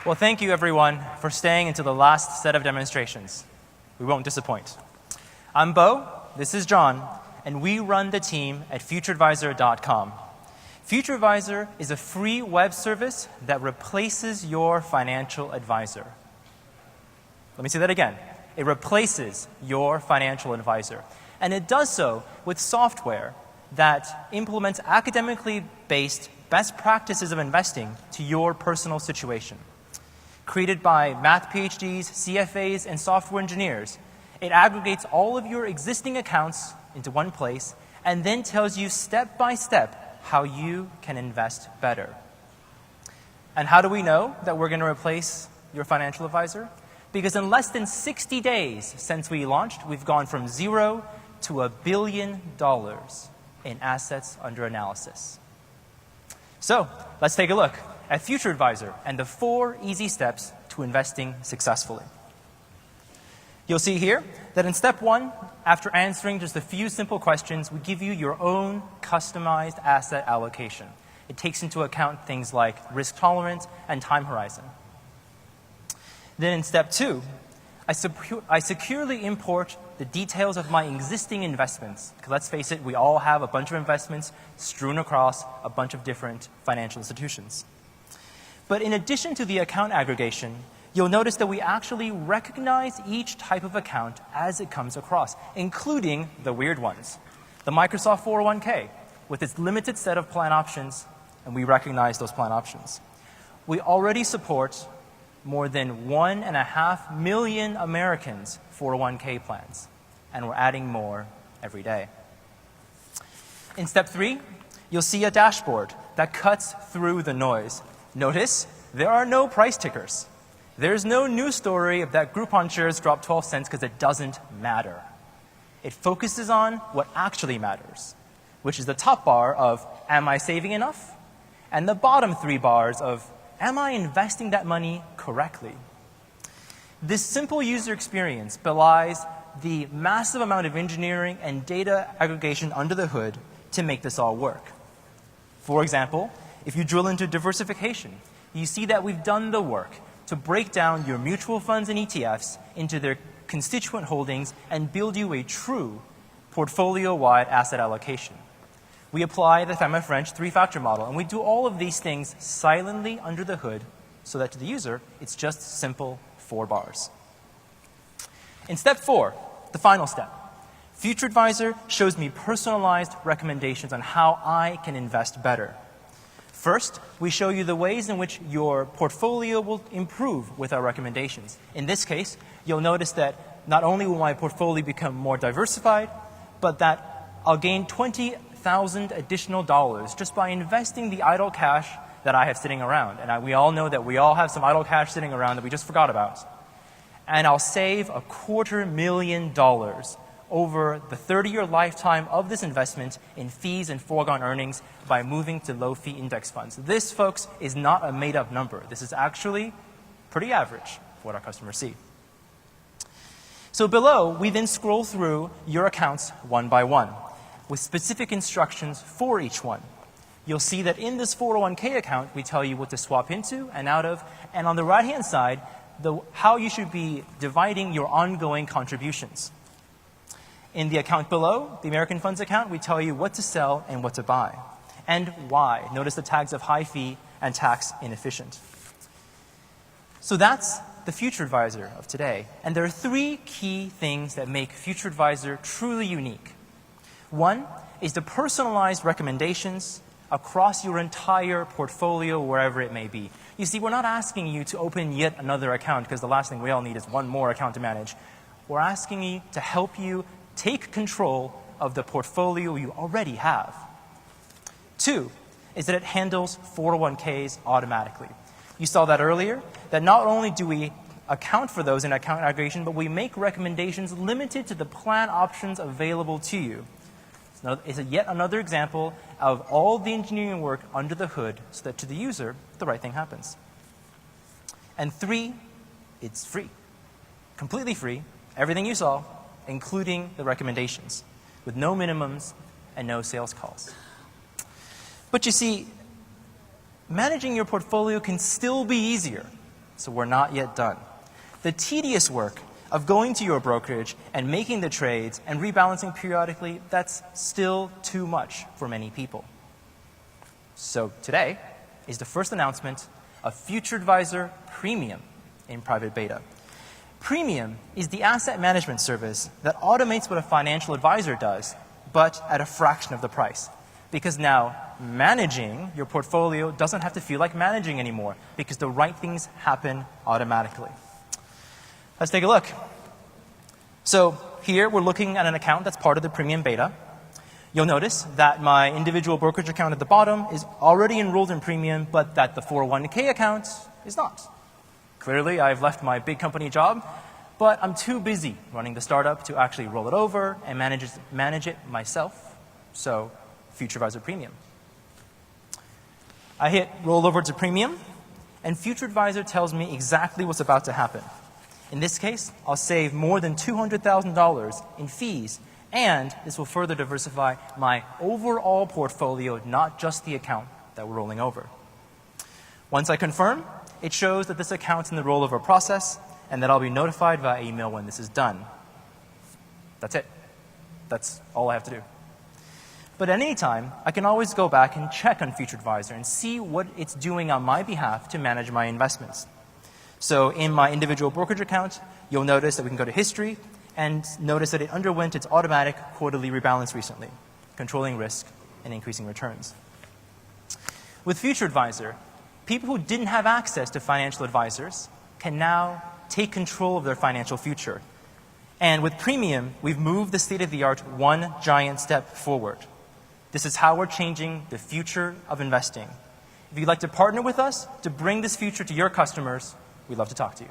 Well, thank you, everyone, for staying until the last set of demonstrations. We won't disappoint. I'm Bo, this is John, and we run the team at FutureAdvisor.com. FutureAdvisor is a free web service that replaces your financial advisor. Let me say that again. It replaces your financial advisor. And it does so with software that implements academically based best practices of investing to your personal situation. Created by math PhDs, CFAs, and software engineers, it aggregates all of your existing accounts into one place and then tells you step by step how you can invest better. And how do we know that we're going to replace your financial advisor? Because in less than 60 days since we launched, we've gone from 0 to $1 billion in assets under analysis. So let's take a look at FutureAdvisor and the 4 easy steps to investing successfully. You'll see here that in step 1, after answering just a few simple questions, we give you your own customized asset allocation. It takes into account things like risk tolerance and time horizon. Then in step 2, I securely import the details of my existing investments. Because let's face it, we all have a bunch of investments strewn across a bunch of different financial institutions. But in addition to the account aggregation, you'll notice that we actually recognize each type of account as it comes across, including the weird ones. The Microsoft 401k, with its limited set of plan options, and we recognize those plan options. We already support more than 1.5 million Americans' 401k plans, and we're adding more every day. In step 3, you'll see a dashboard that cuts through the noise. Notice there are no price tickers. There's no news story of that Groupon shares dropped 12 cents because it doesn't matter. It focuses on what actually matters, which is the top bar of, am I saving enough? And the bottom 3 bars of, am I investing that money correctly? This simple user experience belies the massive amount of engineering and data aggregation under the hood to make this all work. For example, if you drill into diversification, you see that we've done the work to break down your mutual funds and ETFs into their constituent holdings and build you a true portfolio-wide asset allocation. We apply the French 3-factor model, and we do all of these things silently under the hood so that to the user, it's just simple 4 bars. In step 4, the final step, FutureAdvisor shows me personalized recommendations on how I can invest better. First, we show you the ways in which your portfolio will improve with our recommendations. In this case, you'll notice that not only will my portfolio become more diversified, but that I'll gain $20,000 additional dollars just by investing the idle cash that I have sitting around. And we all know that we all have some idle cash sitting around that we just forgot about. And I'll save $250,000 over the 30-year lifetime of this investment in fees and foregone earnings by moving to low-fee index funds. This, folks, is not a made-up number. This is actually pretty average for what our customers see. So below, we then scroll through your accounts one by one with specific instructions for each one. You'll see that in this 401k account, we tell you what to swap into and out of, and on the right-hand side, how you should be dividing your ongoing contributions. In the account below, the American Funds account, we tell you what to sell and what to buy, and why. Notice the tags of high fee and tax inefficient. So that's the FutureAdvisor of today. And there are 3 key things that make FutureAdvisor truly unique. One is the personalized recommendations across your entire portfolio, wherever it may be. You see, we're not asking you to open yet another account, because the last thing we all need is one more account to manage. We're asking you to help you take control of the portfolio you already have. 2 is that it handles 401ks automatically. You saw that earlier, that not only do we account for those in account aggregation, but we make recommendations limited to the plan options available to you. It's yet another example of all the engineering work under the hood so that to the user, the right thing happens. And 3, it's free. Completely free. Everything you saw, including the recommendations, with no minimums and no sales calls. But you see, managing your portfolio can still be easier. So we're not yet done. The tedious work of going to your brokerage and making the trades and rebalancing periodically, that's still too much for many people. So today is the first announcement of FutureAdvisor Premium in private beta. Premium is the asset management service that automates what a financial advisor does, but at a fraction of the price. Because now managing your portfolio doesn't have to feel like managing anymore, because the right things happen automatically. Let's take a look. So here we're looking at an account that's part of the Premium beta. You'll notice that my individual brokerage account at the bottom is already enrolled in Premium, but that the 401k account is not. Clearly, I've left my big company job, but I'm too busy running the startup to actually roll it over and manage it myself. So, FutureAdvisor Premium. I hit roll over to Premium, and FutureAdvisor tells me exactly what's about to happen. In this case, I'll save more than $200,000 in fees, and this will further diversify my overall portfolio, not just the account that we're rolling over. Once I confirm, it shows that this account's in the rollover process and that I'll be notified via email when this is done. That's it. That's all I have to do. But at any time, I can always go back and check on FutureAdvisor and see what it's doing on my behalf to manage my investments. So in my individual brokerage account, you'll notice that we can go to history and notice that it underwent its automatic quarterly rebalance recently, controlling risk and increasing returns. With FutureAdvisor, people who didn't have access to financial advisors can now take control of their financial future. And with Premium, we've moved the state-of-the-art one giant step forward. This is how we're changing the future of investing. If you'd like to partner with us to bring this future to your customers, we'd love to talk to you.